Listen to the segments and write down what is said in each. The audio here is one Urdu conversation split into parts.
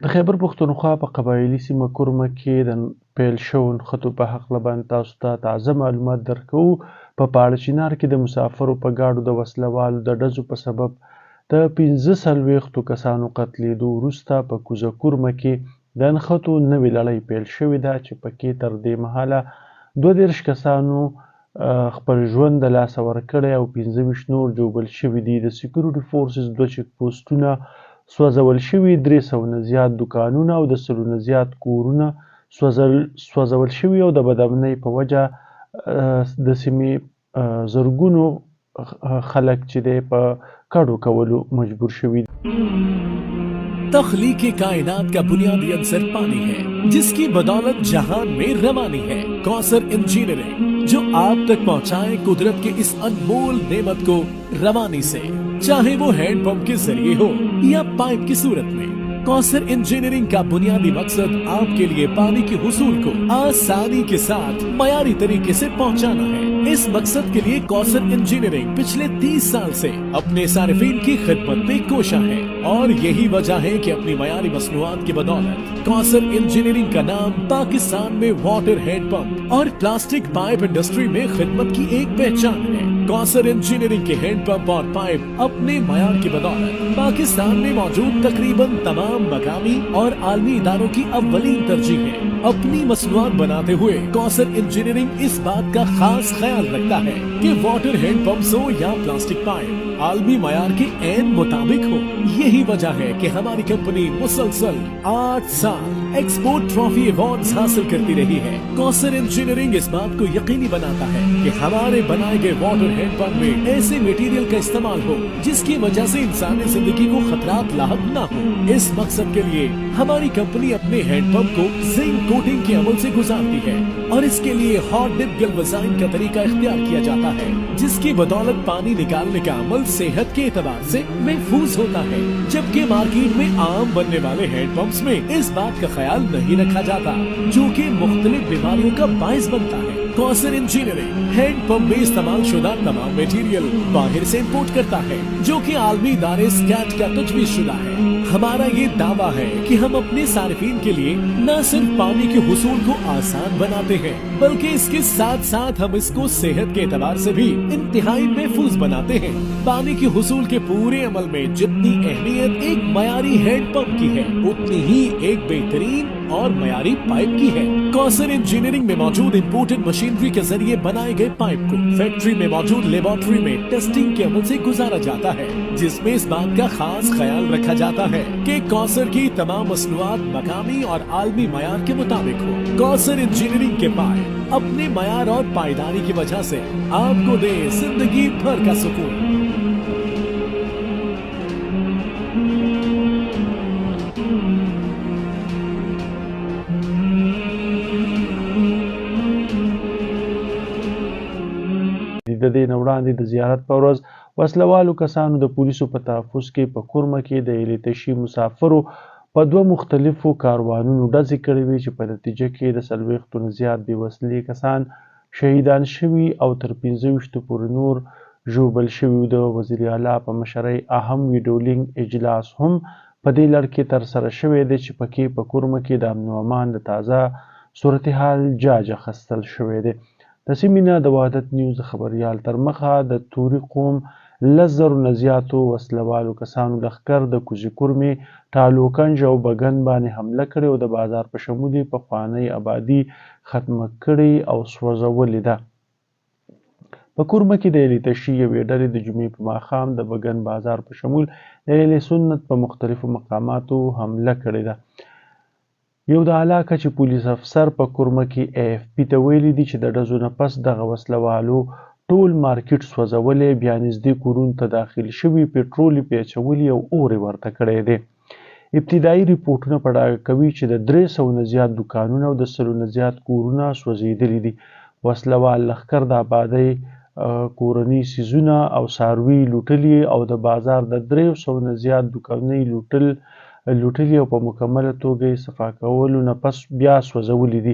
د خیبر پښتونخوا په قبایلي سیمه کورمه کې د پیل شوو نښتو په هکله باندې تاسو ته تازه معلومات درکوو. په پاړه چنار کې د مسافرو په ګاډو د وسلوالو د ډزو په سبب د ۴۵ کسانو قتلېدو وروسته په کوزه کورمه کې د نښتو نوې لړۍ پیل شوې ده چې پکې تر دې مهاله 32 کسانو خپل ژوند د لاسه ورکړی او 25 نور ژوبل شوي دي. د سکیورټي فورسز 2 چیک پوسټونه سوځول شوي، 300 نه زیات دوکانونه او د 100 نه زیات کورونه سوځول شوي او د بدامنۍ په وجه د سیمې زرګونو خلک چې دی په کډو کولو مجبور شوي دي. تخلیق کائنات کا بنیادی عنصر پانی ہے جس کی بدولت جہان میں روانی ہے. کوثر انجینئرنگ جو آپ تک پہنچائے قدرت کے اس انمول نعمت کو روانی سے، چاہے وہ ہینڈ پمپ کے ذریعے ہو یا پائپ کی صورت میں. کوثر انجینئرنگ کا بنیادی مقصد آپ کے لیے پانی کے حصول کو آسانی کے ساتھ معیاری طریقے سے پہنچانا ہے. اس مقصد کے لیے کوثر انجینئرنگ پچھلے 30 سال سے اپنے صارفین کی خدمت میں کوشاں ہے اور یہی وجہ ہے کہ اپنی معیاری مصنوعات کی بدولت کوثر انجینئرنگ کا نام پاکستان میں واٹر ہینڈ پمپ اور پلاسٹک پائپ انڈسٹری میں خدمت کی ایک پہچان ہے. کوثر انجینئرنگ کے ہینڈ پمپ اور پائپ اپنے معیار کی بدولت پاکستان میں موجود تقریباً تمام مقامی اور عالمی اداروں کی اولین ترجیح ہے. اپنی مصنوعات بناتے ہوئے کوثر انجینئرنگ اس بات کا خاص خیال رکھتا ہے کہ واٹر ہینڈ پمپس ہو یا پلاسٹک پائپ عالمی معیار کے عین مطابق ہو. یہی وجہ ہے کہ ہماری کمپنی مسلسل 8 سال ایکسپورٹ ٹرافی ایوارڈز حاصل کرتی رہی ہے. کوثر انجینئرنگ اس بات کو یقینی بناتا ہے کہ ہمارے بنائے گئے واٹر ہینڈ پمپ میں ایسے میٹیریل کا استعمال ہو جس کی وجہ سے انسانی زندگی کو خطرات لاحق نہ ہو. اس مقصد کے لیے ہماری کمپنی اپنے ہینڈ پمپ کو زنک کوٹنگ کے عمل سے گزارتی ہے اور اس کے لیے ہاٹ ڈپ گلوزائن کا طریقہ اختیار کیا جاتا ہے جس کی بدولت پانی نکالنے کا عمل صحت کے اعتبار سے محفوظ ہوتا ہے، جبکہ مارکیٹ میں عام بننے والے ہینڈ پمپس میں اس بات کا خیال نہیں رکھا جاتا جو کہ مختلف بیماریوں کا باعث بنتا ہے. کوثر انجینئرنگ ہینڈ پمپ میں استعمال شدہ تمام میٹیریل باہر سے امپورٹ کرتا ہے جو کہ عالمی ادارے سکیٹ کا تجویز شدہ ہے. ہمارا یہ دعویٰ ہے کہ ہم اپنے صارفین کے لیے نہ صرف پانی کے حصول کو آسان بناتے ہیں بلکہ اس کے ساتھ ساتھ ہم اس کو صحت کے اعتبار سے بھی انتہائی محفوظ بناتے ہیں. پانی کے حصول کے پورے عمل میں جتنی اہمیت ایک معیاری ہینڈ پمپ کی ہے اتنی ہی ایک بہترین اور معیاری پائپ کی ہے. کوثر انجینئرنگ میں موجود امپورٹڈ مشینری کے ذریعے بنائے گئے پائپ کو فیکٹری میں موجود لیبارٹری میں ٹیسٹنگ کے عمل سے گزارا جاتا ہے جس میں اس بات کا خاص خیال رکھا جاتا ہے کہ کوثر کی تمام مصنوعات مقامی اور عالمی معیار کے مطابق ہو. کوثر انجینئرنگ کے پائپ اپنے معیار اور پائیداری کی وجہ سے آپ کو دے زندگی بھر کا سکون. د دې نه وړاندې د زیارت په ورځ وسلوالو کسانو د پولیسو په تحفظ کې په کورمه کې د ایلیتشي مسافرو په 2 مختلفو کاروانونو ډزې کړې وې چې په نتیجه کې د 40 نه زیات بې وسلې کسان شهیدان شوي او تر 25 پورې نور ژوبل شوي. د وزیر اعلی په مشرۍ اهم ویډیو لینک اجلاس هم په دې لړ کې ترسره شوی دی چې پکې په کورمه کې د امن و امان د تازه صورتحال جاج اخیستل شوی دی. د سیمې نه د وحدت نیوز خبریال تر مخه د توري قوم 10,000 نه زیاتو وسلوالو کسانو لښکر د کوزې کورمې ټالوکنج او بګن باندې حمله کړې او د بازار په شمول یې پخوانۍ آبادي ختمه کړې او سوځولې ده. په کورمه کې د ایلیتشي یوې ډلې د جمعې په ماښام د بګن بازار په شمول د اهل سنت په مختلفو مقاماتو حمله کړې ده. یو د اعلی کچې پولیس افسر په کورمه کې AFP ته ویلي دي چې د ډزو نه پس دغه وسلوالو ټول مارکیټ سوځولی، بیا نږدې کورونو ته داخل شوي، پټرول یې پیچولي او اور یې ورته کړی دی. ابتدایي ریپورټونه په ډاګه کوي چې د 300 نه زیات دوکانونه او د 100 نه زیات کورونه سوځېدلي دي. وسلوال لښکر د آبادۍ کورني څیزونه او څاروي لوټلي او د بازار د 300 نه زیات دوکانونه لوټلي او په مکمله توګه یې صفا کولو نه پس بیا سوځولي دي.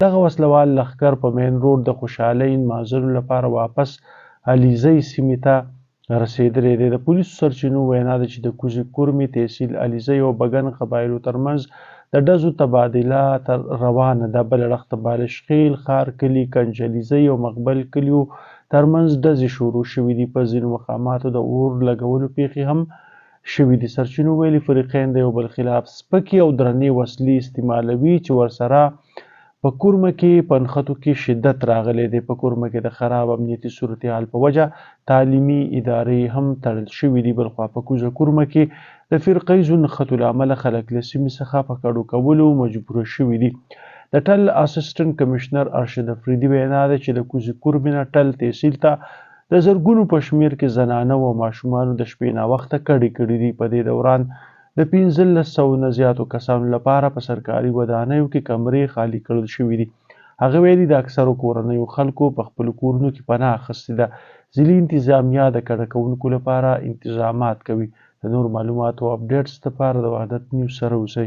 دغه وسلوال لښکر په مین روډ د خوشحالۍ نمازونو لپاره واپس علیزی سیمې ته رسېدلی دی. د پولیسو سرچینو وینا ده چې د کوزې کورمې تحصیل علیزی او بګن قبایلو ترمنځ د ډزو تبادله روانه ده. بل اړخ ته بالشخیل ښار کلي کنج علیزی او مقبل کلیو ترمنځ ډزې شروع شوي دي. په ځینو مقاماتو د اور لګولو پیښې هم شوي دي. سرچینو ویلي فریقین د یو بل خلاف سپکې او درنې وسلې استعمالوي چې ورسره په کورمه کې په نښتو کې شدت راغلی دی. په کورمه کې د خراب امنیتي صورتحال په وجه تعلیمي ادارې هم تړل شوي دي. بلخوا په کوزه کورمه کې د فرقیزو نښتو له امله خلک له سیمې څخه په کډو کولو مجبوره شوي دي. د ټل اسسټنټ کمشنر ارشد افریدي وینا ده چې د کوزې کورمې نه ټل تحصیل ته د زرګونو په شمېر کې زنانه او ماشومانو د شپې ناوخته کډې کړي دي. په دې دوران د 1500 نه زیاتو کسانو لپاره په سرکاري ودانیو کې کمرې خالی کړل شوي دي. هغه ویلي د اکثرو کورنیو خلکو په خپلو کورونو کې پناه اخیستې ده. ځینې انتظامیه د کډه کوونکو لپاره انتظامات کوي. د نور معلوماتو او اپډیټس لپاره د وحدت نیوز سره اوسئ.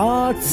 8